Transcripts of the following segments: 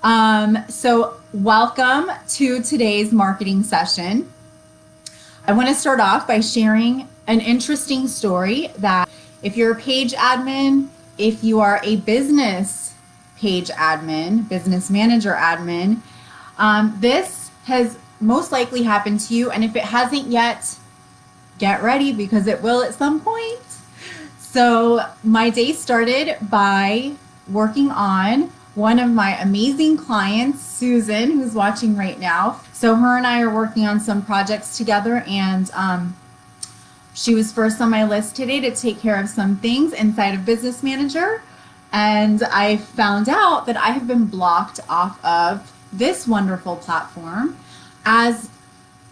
So welcome to today's marketing session. I want to start off by sharing an interesting story that if you're a page admin, if you are a business page admin, business manager admin, this has most likely happened to you. And if it hasn't yet, get ready because it will at some point. So my day started by working on one of my amazing clients, Susan, who's watching right now. So her and I are working on some projects together, and she was first on my list today to take care of some things inside of Business Manager. And I found out that I have been blocked off of this wonderful platform as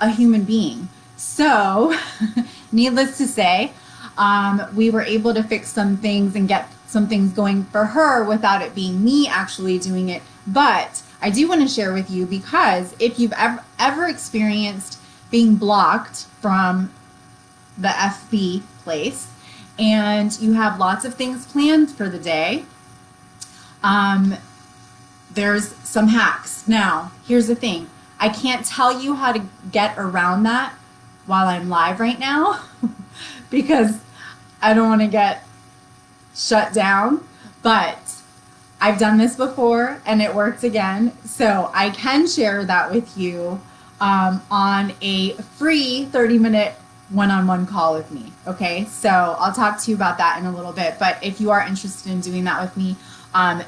a human being. So needless to say, we were able to fix some things and get some things going for her without it being me actually doing it. But I do want to share with you, because if you've ever experienced being blocked from the FB place and you have lots of things planned for the day, there's some hacks. Now, here's the thing. I can't tell you how to get around that while I'm live right now because I don't want to get shut down, but I've done this before and it worked again. So I can share that with you on a free 30-minute one-on-one call with me. Okay, so I'll talk to you about that in a little bit. But if you are interested in doing that with me,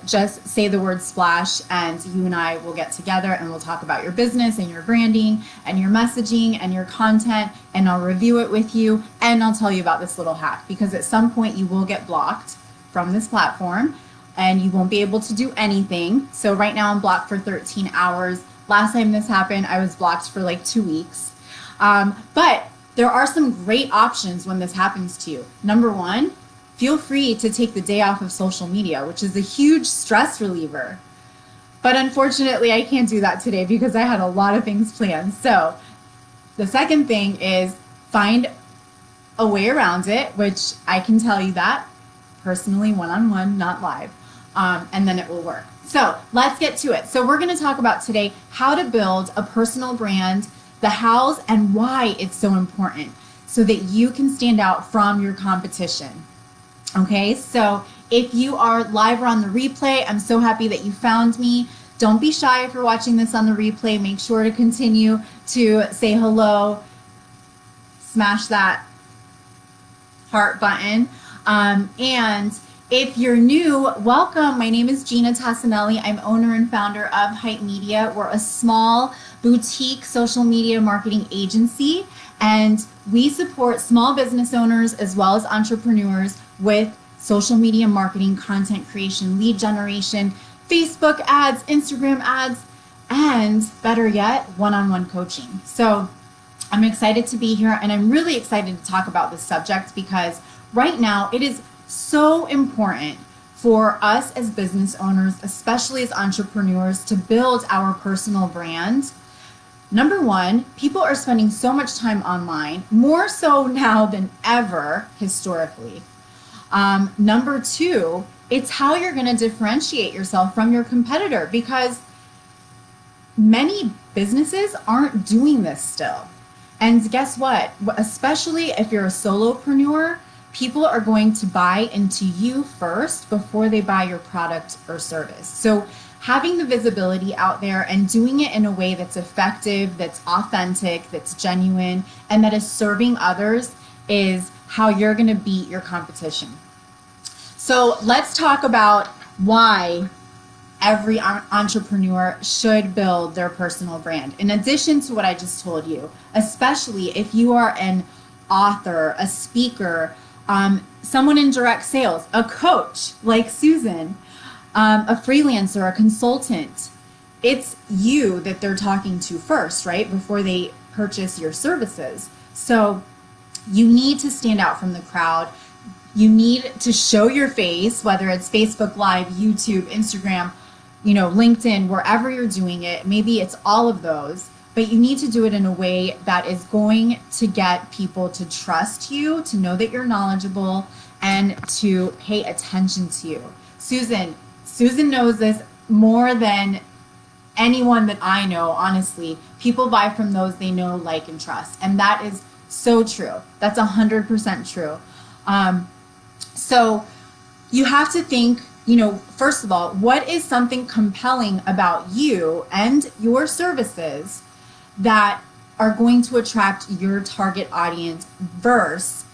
just say the word splash and you and I will get together and we'll talk about your business and your branding and your messaging and your content, and I'll review it with you and I'll tell you about this little hack, because at some point you will get blocked from this platform and you won't be able to do anything. So right now I'm blocked for 13 hours. Last time this happened, I was blocked for like 2 weeks. But there are some great options when this happens to you. Number one, feel free to take the day off of social media, which is a huge stress reliever. But unfortunately, I can't do that today because I had a lot of things planned. So the second thing is find a way around it, which I can tell you that personally, one-on-one, not live, and then it will work. So let's get to it. So we're going to talk about today how to build a personal brand, the hows and why it's so important so that you can stand out from your competition. Okay, so if you are live or on the replay, I'm so happy that you found me. Don't be shy if you're watching this on the replay. Make sure to continue to say hello, smash that heart button. And if you're new, welcome. My name is Ginna. I'm owner and founder of Hype Media. We're a small boutique social media marketing agency, and we support small business owners as well as entrepreneurs with social media marketing, content creation, lead generation, Facebook ads, Instagram ads, and better yet, one-on-one coaching. So I'm excited to be here, and I'm really excited to talk about this subject because right now it is so important for us as business owners, especially as entrepreneurs, to build our personal brand. Number one, people are spending so much time online, more so now than ever historically. Number two, it's how you're going to differentiate yourself from your competitor, because many businesses aren't doing this still. And guess what? Especially if you're a solopreneur, people are going to buy into you first before they buy your product or service. So having the visibility out there and doing it in a way that's effective, that's authentic, that's genuine, and that is serving others is how you're going to beat your competition. So let's talk about why every entrepreneur should build their personal brand. In addition to what I just told you, especially if you are an author, a speaker, someone in direct sales, a coach like Susan, a freelancer, a consultant, it's you that they're talking to first, right? Before they purchase your services. So you need to stand out from the crowd. You need to show your face, whether it's Facebook Live, YouTube, Instagram, LinkedIn, wherever you're doing it. Maybe it's all of those, but you need to do it in a way that is going to get people to trust you, to know that you're knowledgeable, and to pay attention to you. Susan knows this more than anyone that I know, honestly, people buy from those they know, like, and trust. And that is so true. That's 100% true. So you have to think, first of all, what is something compelling about you and your services that are going to attract your target audience versus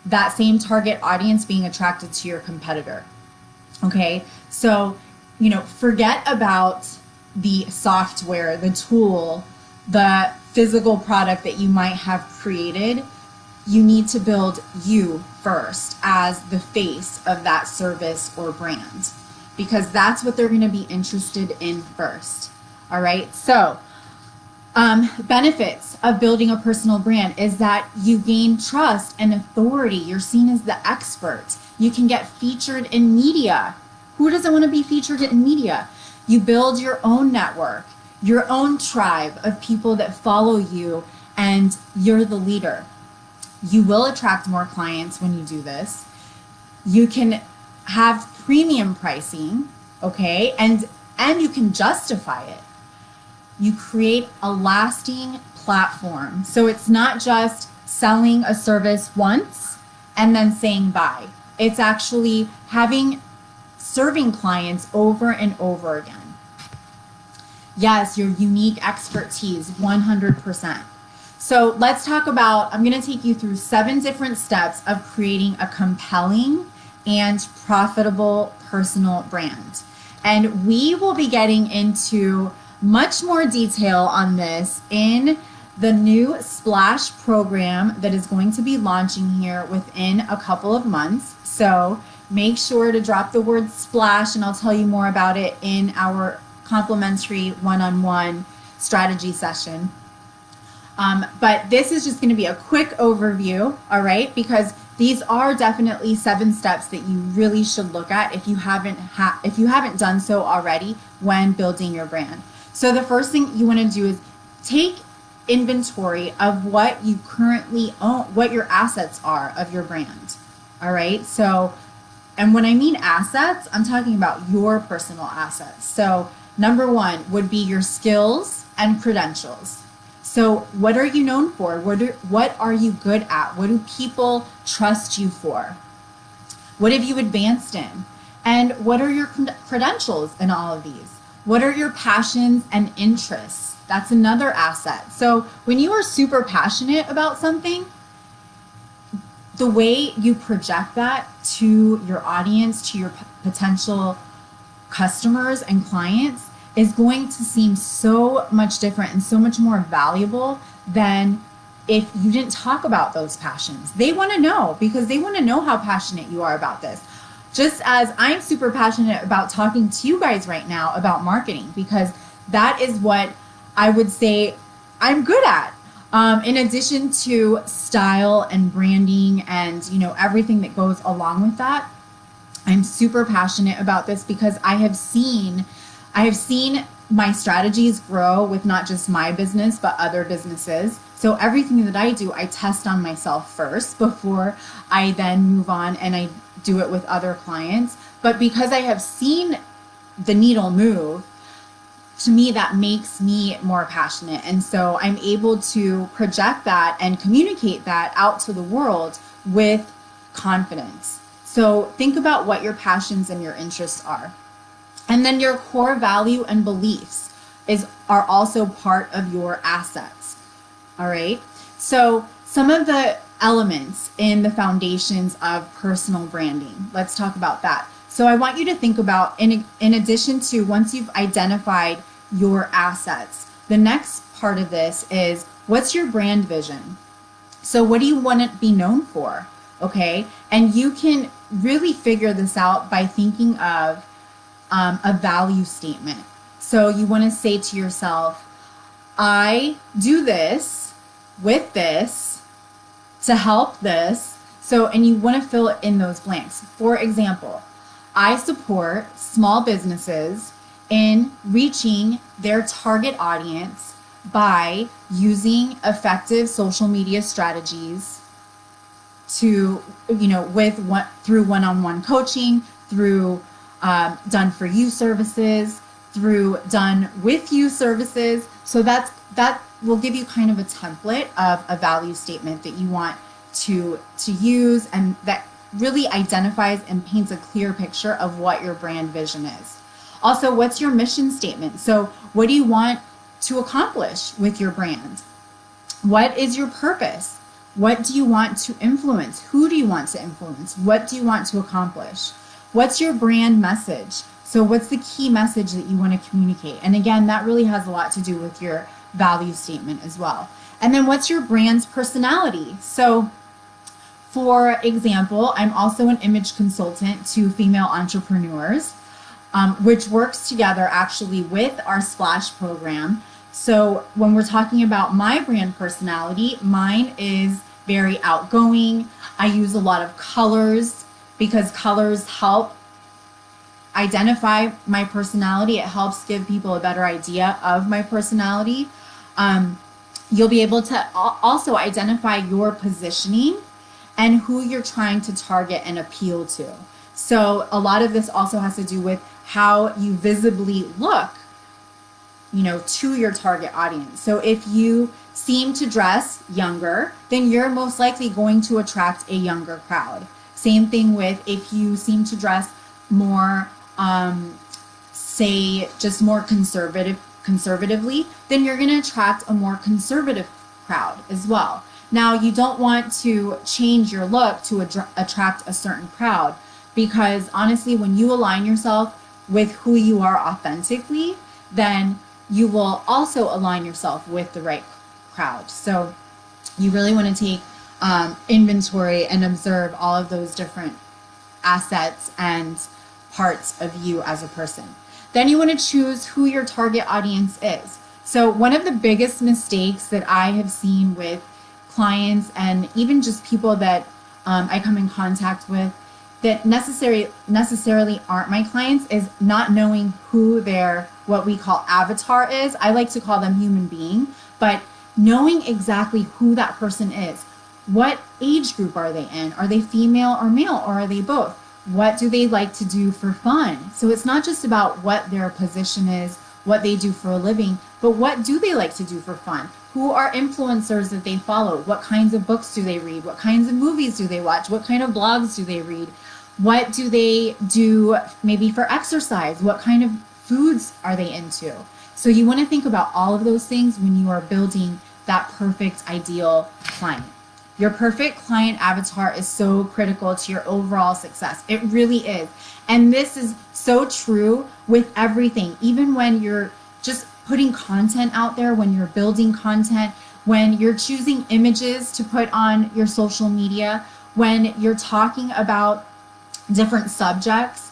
that same target audience being attracted to your competitor? Okay, so, forget about the software, the tool, the physical product that you might have created. You need to build you first as the face of that service or brand, because that's what they're going to be interested in first. All right, so benefits of building a personal brand is that you gain trust and authority. You're seen as the expert. You can get featured in media. Who doesn't want to be featured in media? You build your own network, your own tribe of people that follow you, and you're the leader. You will attract more clients when you do this. You can have premium pricing, okay? And you can justify it. You create a lasting platform. So it's not just selling a service once and then saying bye. It's actually serving clients over and over again. Yes, your unique expertise, 100%. So let's talk about, I'm going to take you through 7 different steps of creating a compelling and profitable personal brand. And we will be getting into much more detail on this in the new Splash program that is going to be launching here within a couple of months. So make sure to drop the word Splash, and I'll tell you more about it in our complimentary one-on-one strategy session. But this is just going to be a quick overview, all right? Because these are definitely 7 steps that you really should look at if you haven't done so already when building your brand. So the first thing you want to do is take inventory of what you currently own, what your assets are of your brand. All right. So, and when I mean assets, I'm talking about your personal assets. So number 1 would be your skills and credentials. So what are you known for? What are you good at? What do people trust you for? What have you advanced in? And what are your credentials in all of these? What are your passions and interests? That's another asset. So when you are super passionate about something, the way you project that to your audience, to your potential customers and clients, is going to seem so much different and so much more valuable than if you didn't talk about those passions. They want to know, because they want to know how passionate you are about this. Just as I'm super passionate about talking to you guys right now about marketing, because that is what I would say I'm good at. In addition to style and branding and, everything that goes along with that, I'm super passionate about this because I have seen my strategies grow with not just my business, but other businesses. So everything that I do, I test on myself first before I then move on and I do it with other clients. But because I have seen the needle move, to me, that makes me more passionate. And so I'm able to project that and communicate that out to the world with confidence. So think about what your passions and your interests are. And then your core value and beliefs are also part of your assets. All right. So some of the elements in the foundations of personal branding, let's talk about that. So I want you to think about, in addition to, once you've identified your assets, the next part of this is, what's your brand vision? So what do you want to be known for? Okay. And you can really figure this out by thinking of a value statement. So you want to say to yourself, I do this with this to help this. So, and you want to fill in those blanks. For example, I support small businesses in reaching their target audience by using effective social media strategies to, through one-on-one coaching, through done for you services, through done with you services. So that will give you kind of a template of a value statement that you want to use, and that really identifies and paints a clear picture of what your brand vision is. Also, what's your mission statement? So what do you want to accomplish with your brand? What is your purpose? What do you want to influence? Who do you want to influence? What do you want to accomplish? What's your brand message? So what's the key message that you want to communicate? And again, that really has a lot to do with your value statement as well. And then what's your brand's personality? So for example, I'm also an image consultant to female entrepreneurs, which works together actually with our Splash program. So when we're talking about my brand personality, mine is very outgoing. I use a lot of colors because colors help identify my personality. It helps give people a better idea of my personality. You'll be able to also identify your positioning and who you're trying to target and appeal to. So a lot of this also has to do with how you visibly look, to your target audience. So if you seem to dress younger, then you're most likely going to attract a younger crowd. Same thing with if you seem to dress more, say just more conservatively, then you're going to attract a more conservative crowd as well. Now, you don't want to change your look to attract a certain crowd, because honestly, when you align yourself with who you are authentically, then you will also align yourself with the right crowd. So you really want to take inventory and observe all of those different assets and parts of you as a person. Then you want to choose who your target audience is. So one of the biggest mistakes that I have seen with clients and even just people that I come in contact with that necessarily aren't my clients is not knowing who their, what we call avatar is. I like to call them human being, but knowing exactly who that person is. What age group are they in? Are they female or male, or are they both? What do they like to do for fun? So it's not just about what their position is, what they do for a living, but what do they like to do for fun? Who are influencers that they follow? What kinds of books do they read? What kinds of movies do they watch? What kind of blogs do they read? What do they do maybe for exercise? What kind of foods are they into? So you want to think about all of those things when you are building that perfect ideal client. Your perfect client avatar is so critical to your overall success. It really is. And this is so true with everything, even when you're just putting content out there, when you're building content, when you're choosing images to put on your social media, when you're talking about different subjects,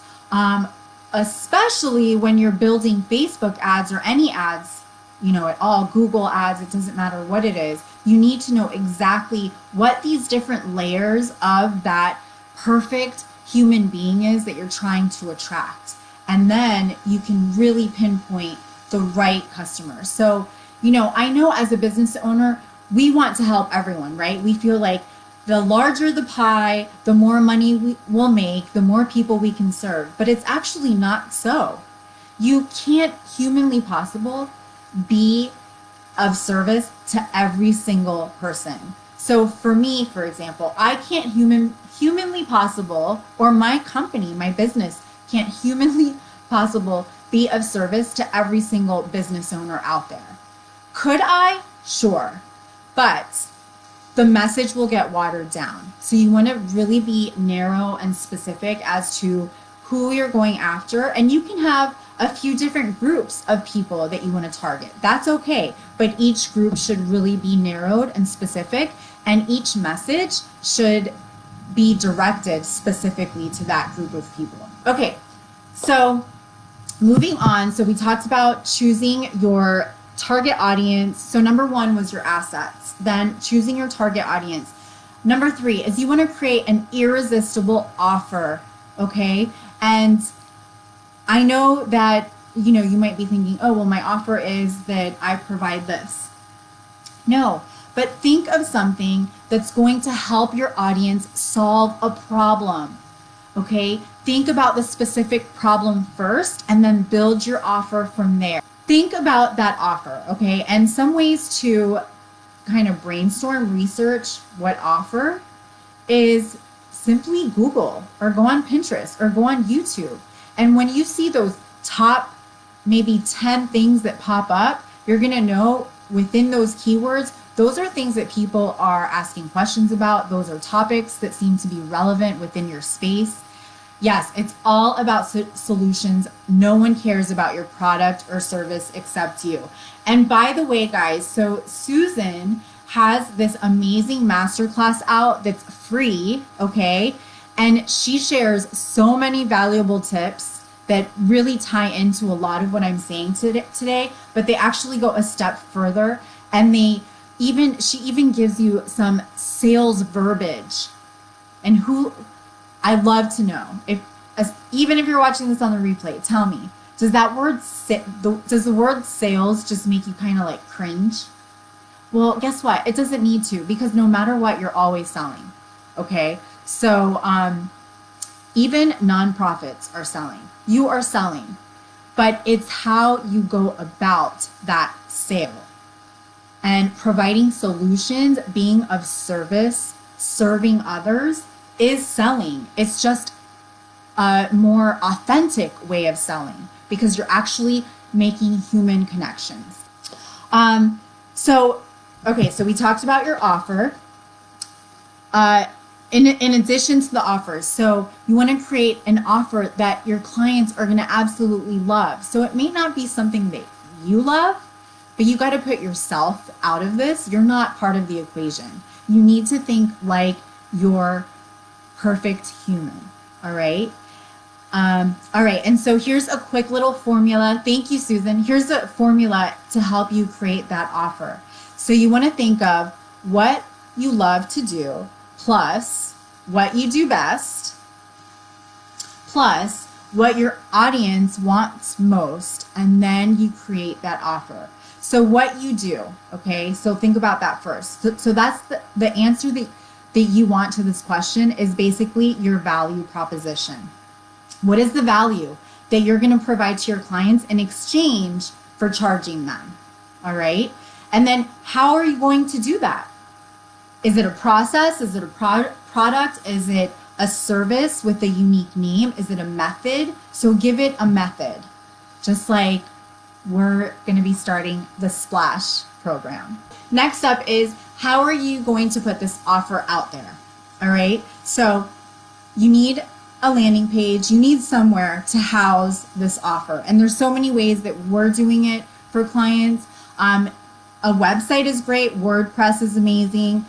especially when you're building Facebook ads or any ads, at all, Google ads, it doesn't matter what it is. You need to know exactly what these different layers of that perfect human being is that you're trying to attract. And then you can really pinpoint the right customer. So, I know as a business owner, we want to help everyone, right? We feel like the larger the pie, the more money we will make, the more people we can serve. But it's actually not so. You can't humanly possible be of service to every single person. So for me, for example, I can't humanly possible, or my company, my business can't humanly possible be of service to every single business owner out there. Could I? Sure. But the message will get watered down. So you want to really be narrow and specific as to who you're going after. And you can have a few different groups of people that you want to target. That's okay. But each group should really be narrowed and specific. And each message should be directed specifically to that group of people. Okay, so moving on. So we talked about choosing your target audience. So number 1 was your assets. Then choosing your target audience. Number 3 is you want to create an irresistible offer. Okay, and I know that you might be thinking, oh, well, my offer is that I provide this. No, but think of something that's going to help your audience solve a problem. Okay, think about the specific problem first and then build your offer from there. Think about that offer, okay? And some ways to kind of brainstorm, research what offer is simply Google or go on Pinterest or go on YouTube. And when you see those top maybe 10 things that pop up, you're going to know within those keywords, those are things that people are asking questions about. Those are topics that seem to be relevant within your space. Yes, it's all about solutions. No one cares about your product or service except you. And by the way, guys, so Susan has this amazing masterclass out that's free, okay? And she shares so many valuable tips that really tie into a lot of what I'm saying today, but they actually go a step further, and she even gives you some sales verbiage. And I'd love to know, even if you're watching this on the replay, tell me, does the word sales just make you kind of like cringe? Well, guess what? It doesn't need to, because no matter what, you're always selling. Okay. So, even nonprofits are selling. You are selling, but it's how you go about that sale. And providing solutions, being of service, serving others is selling. It's just a more authentic way of selling because you're actually making human connections. So we talked about your offer. In addition to the offers, so you want to create an offer that your clients are going to absolutely love. So it may not be something that you love, but you got to put yourself out of this. You're not part of the equation. You need to think like you're perfect human. All right. All right. And so here's a quick little formula. Thank you, Susan. Here's a formula to help you create that offer. So you want to think of what you love to do plus what you do best plus what your audience wants most, and then you create that offer. So what you do, okay? So think about that first. So that's the answer that you want to this question is basically your value proposition. What is the value that you're going to provide to your clients in exchange for charging them? All right. And then how are you going to do that? Is it a process? Is it a product? Is it a service with a unique name? Is it a method? So give it a method. Just like we're going to be starting the Splash program. Next up is how are you going to put this offer out there? All right. So you need a landing page. You need somewhere to house this offer. And there's so many ways that we're doing it for clients. A website is great. WordPress is amazing.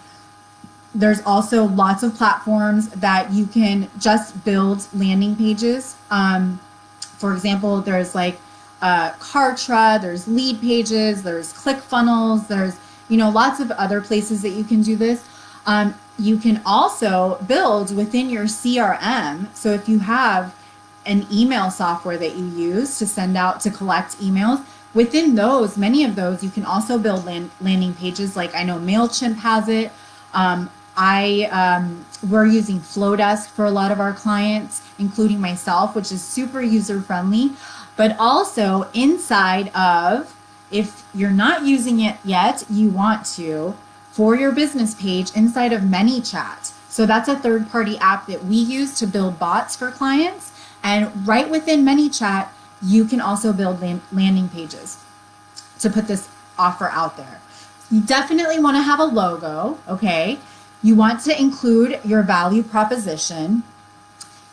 There's also lots of platforms that you can just build landing pages. For example, there's like Kartra, there's Lead Pages, there's ClickFunnels, there's lots of other places that you can do this. You can also build within your CRM. So if you have an email software that you use to collect emails, within those, many of those, you can also build landing pages. Like I know MailChimp has it. We're using Flowdesk for a lot of our clients, including myself, which is super user friendly. But also inside of, if you're not using it yet, you want to, for your business page inside of ManyChat. So that's a third-party app that we use to build bots for clients. And right within ManyChat, you can also build landing pages to put this offer out there. You definitely want to have a logo, okay? You want to include your value proposition.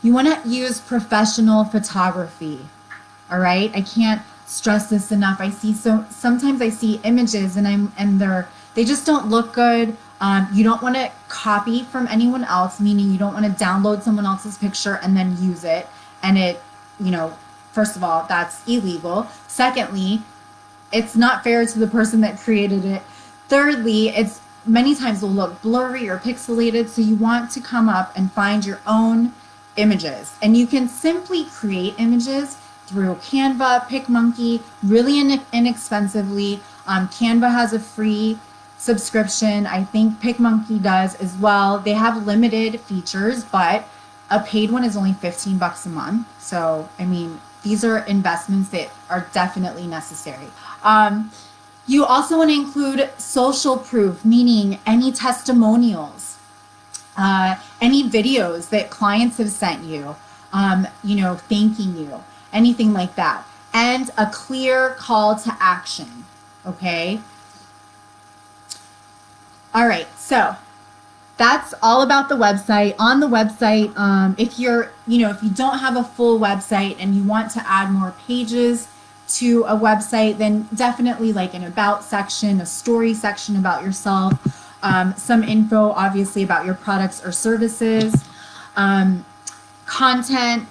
You want to use professional photography, all right? I can't stress this enough. Sometimes I see images and they just don't look good. You don't want to copy from anyone else, meaning you don't want to download someone else's picture and then use it. And it, first of all, that's illegal. Secondly, it's not fair to the person that created it. Thirdly, it's many times will look blurry or pixelated. So you want to come up and find your own images. And you can simply create images through Canva, PicMonkey, really inexpensively. Canva has a free subscription. I think PicMonkey does as well. They have limited features, but A paid one is only $15 a month. So, I mean, these are investments that are definitely necessary. You also want to include social proof, meaning any testimonials, any videos that clients have sent you, thanking you, anything like that, and a clear call to action. Okay. All right. So that's all about the website. On the website, if you don't have a full website and you want to add more pages to a website, then definitely like an about section, a story section about yourself, some info obviously about your products or services, content,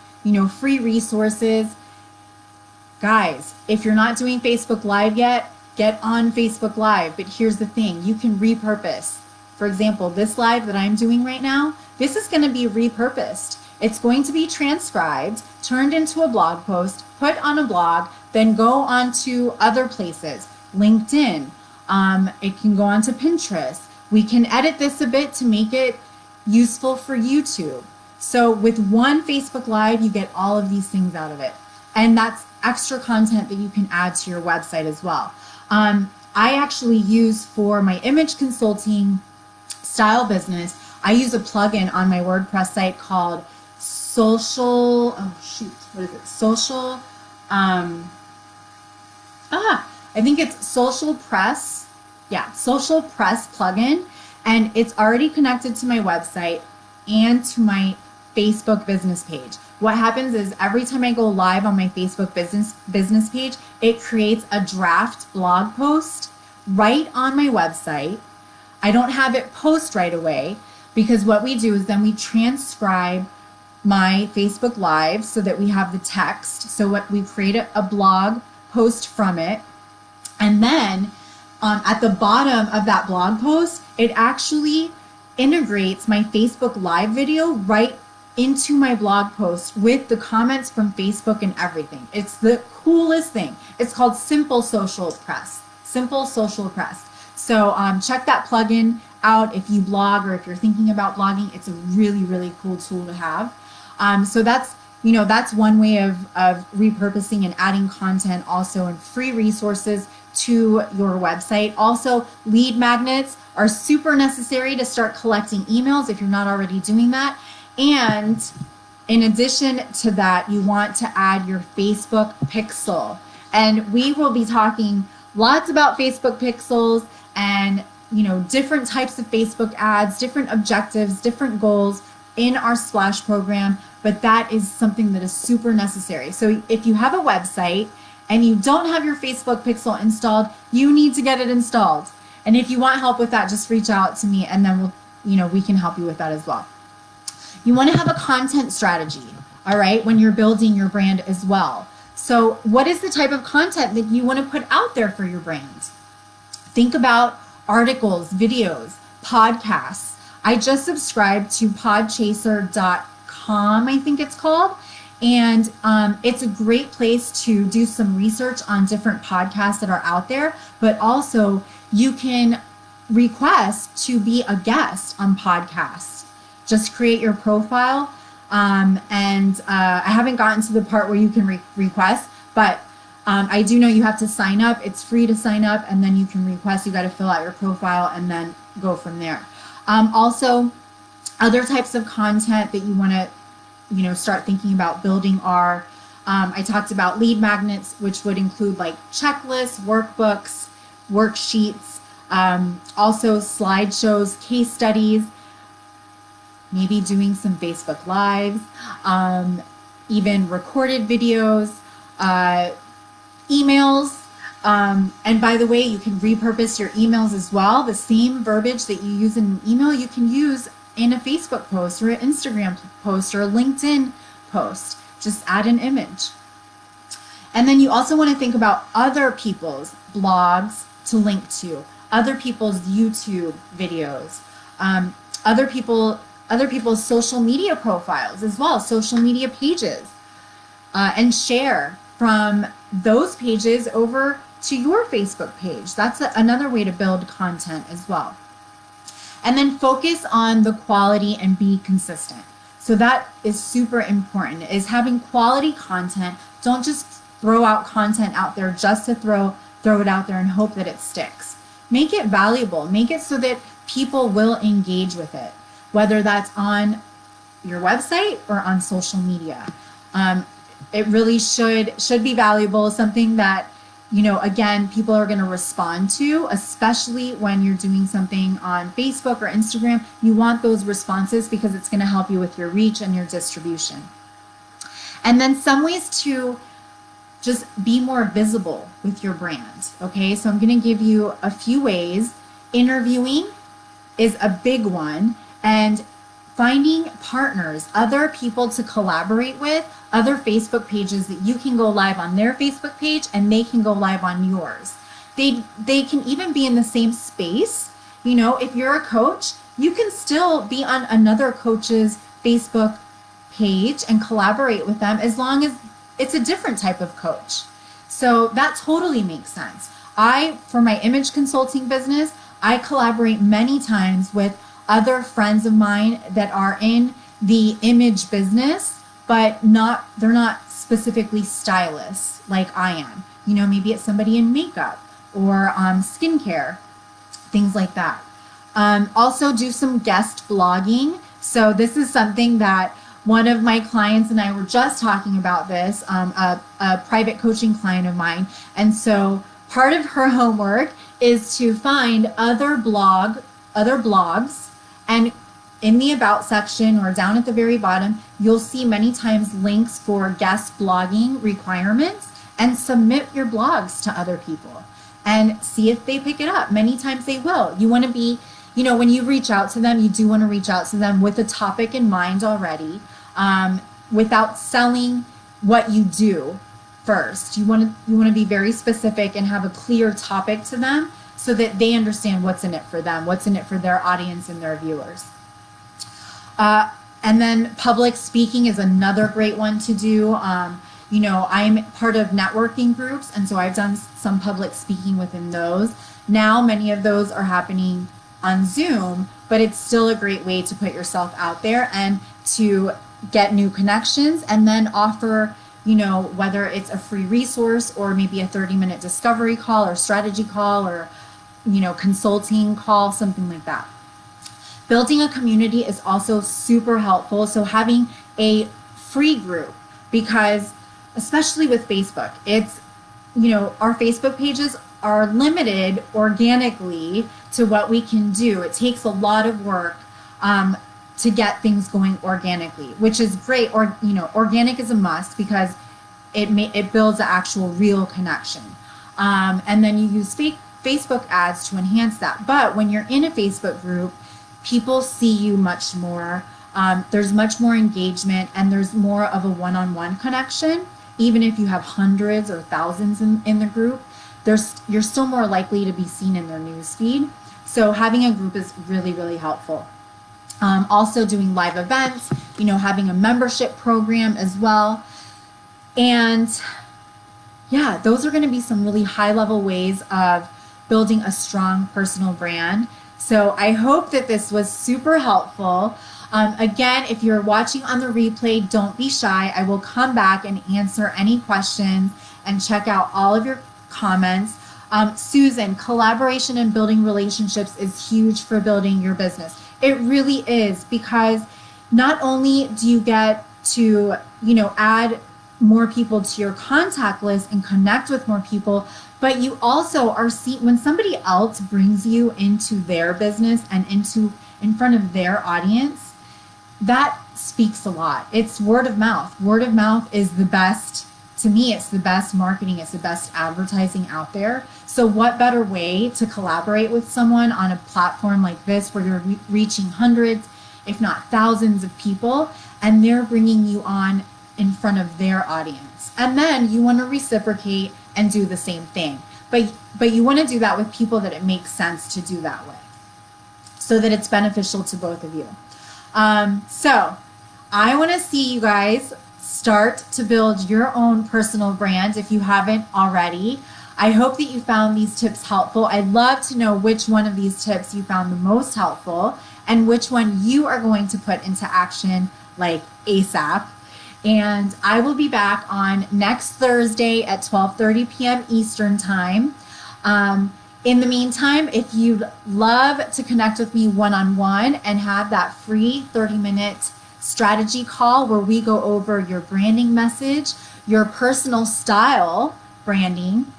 free resources. Guys, if you're not doing Facebook Live yet, get on Facebook Live. But here's the thing, you can repurpose. For example, this live that I'm doing right now, this is going to be repurposed. It's going to be transcribed, turned into a blog post, put on a blog, then go on to other places, LinkedIn. It can go on to Pinterest. We can edit this a bit to make it useful for YouTube. So with one Facebook Live, you get all of these things out of it. And that's extra content that you can add to your website as well. I actually use for my image consulting style business, I use a plugin on my WordPress site called Social, I think it's Social Press. Yeah, Social Press plugin. And it's already connected to my website and to my Facebook business page. What happens is every time I go live on my Facebook business page, it creates a draft blog post right on my website. I don't have it post right away because what we do is then we transcribe my Facebook Live so that we have the text. So what we create a blog post from it. And then at the bottom of that blog post, it actually integrates my Facebook Live video right into my blog post with the comments from Facebook and everything. It's the coolest thing. It's called Simple Social Press. Simple Social Press. So check that plugin out if you blog or if you're thinking about blogging. It's a really, really cool tool to have. So that's one way of repurposing and adding content also, and free resources to your website. Also, lead magnets are super necessary to start collecting emails if you're not already doing that. And in addition to that, you want to add your Facebook pixel. And we will be talking lots about Facebook pixels and, different types of Facebook ads, different objectives, different goals in our Splash program. But that is something that is super necessary. So if you have a website and you don't have your Facebook pixel installed, you need to get it installed. And if you want help with that, just reach out to me and then we can help you with that as well. You want to have a content strategy, all right, when you're building your brand as well. So what is the type of content that you want to put out there for your brand? Think about articles, videos, podcasts. I just subscribed to podchaser.com, I think it's called. And it's a great place to do some research on different podcasts that are out there, but also you can request to be a guest on podcasts. Just create your profile. I haven't gotten to the part where you can request, but I do know you have to sign up. It's free to sign up, and then you can request. You got to fill out your profile and then go from there. Also, other types of content that you want to start thinking about building are, I talked about lead magnets, which would include like checklists, workbooks, worksheets, also slideshows, case studies, maybe doing some Facebook Lives, even recorded videos, emails. And by the way, you can repurpose your emails as well. The same verbiage that you use in an email, you can use in a Facebook post or an Instagram post or a LinkedIn post. Just add an image. And then you also want to think about other people's blogs to link to, other people's YouTube videos, other people's social media profiles as well, social media pages, and share from those pages over to your Facebook page. That's another way to build content as well. And then focus on the quality and be consistent. So that is super important, is having quality content. Don't just throw out content out there just to throw it out there and hope that it sticks. Make it valuable. Make it so that people will engage with it, whether that's on your website or on social media. It really should be valuable, something that, again, people are going to respond to, especially when you're doing something on Facebook or Instagram. You want those responses because it's going to help you with your reach and your distribution. And then some ways to just be more visible with your brand. Okay, so I'm going to give you a few ways. Interviewing is a big one, and finding partners, other people to collaborate with, other Facebook pages that you can go live on their Facebook page and they can go live on yours. They can even be in the same space. If you're a coach, you can still be on another coach's Facebook page and collaborate with them, as long as it's a different type of coach. So that totally makes sense. For my image consulting business, I collaborate many times with other friends of mine that are in the image business, but they're not specifically stylists like I am. Maybe it's somebody in makeup or skincare, things like that. Also do some guest blogging. So this is something that one of my clients and I were just talking about this, a private coaching client of mine. And so part of her homework is to find other blogs, and in the about section or down at the very bottom, you'll see many times links for guest blogging requirements, and submit your blogs to other people and see if they pick it up. Many times they will. You want to be, when you reach out to them, you do want to reach out to them with a topic in mind already, without selling what you do first. You want to be very specific and have a clear topic to them, so that they understand what's in it for them, what's in it for their audience and their viewers. And then public speaking is another great one to do. I'm part of networking groups, and so I've done some public speaking within those. Now, many of those are happening on Zoom, but it's still a great way to put yourself out there and to get new connections, and then offer, whether it's a free resource or maybe a 30-minute discovery call or strategy call or consulting call, something like that. Building a community is also super helpful. So having a free group, because especially with Facebook, it's, our Facebook pages are limited organically to what we can do. It takes a lot of work to get things going organically, which is great. Or, organic is a must, because it builds an actual real connection. And then you use Facebook ads to enhance that. But when you're in a Facebook group, people see you much more. There's much more engagement, and there's more of a one-on-one connection. Even if you have hundreds or thousands in the group, you're still more likely to be seen in their newsfeed. So having a group is really, really helpful. Also doing live events, having a membership program as well. And yeah, those are going to be some really high-level ways of building a strong personal brand. So I hope that this was super helpful. Again, if you're watching on the replay, don't be shy. I will come back and answer any questions and check out all of your comments. Susan, collaboration and building relationships is huge for building your business. It really is, because not only do you get to, add more people to your contact list and connect with more people, but you also are when somebody else brings you into their business and in front of their audience, that speaks a lot. It's word of mouth. Word of mouth is the best. To me, it's the best marketing. It's the best advertising out there. So what better way to collaborate with someone on a platform like this, where you're reaching hundreds, if not thousands of people, and they're bringing you on in front of their audience. And then you want to reciprocate and do the same thing. But you want to do that with people that it makes sense to do that with, so that it's beneficial to both of you. So I want to see you guys start to build your own personal brand if you haven't already. I hope that you found these tips helpful. I'd love to know which one of these tips you found the most helpful and which one you are going to put into action like ASAP. And I will be back on next Thursday at 12:30 p.m. Eastern Time. In the meantime, if you'd love to connect with me one-on-one and have that free 30-minute strategy call where we go over your branding message, your personal style branding,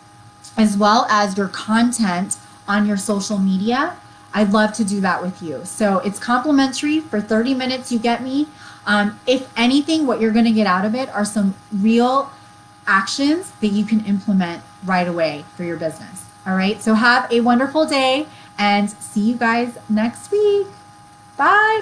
as well as your content on your social media, I'd love to do that with you. So it's complimentary. For 30 minutes, you get me. If anything, what you're going to get out of it are some real actions that you can implement right away for your business. All right. So have a wonderful day and see you guys next week. Bye.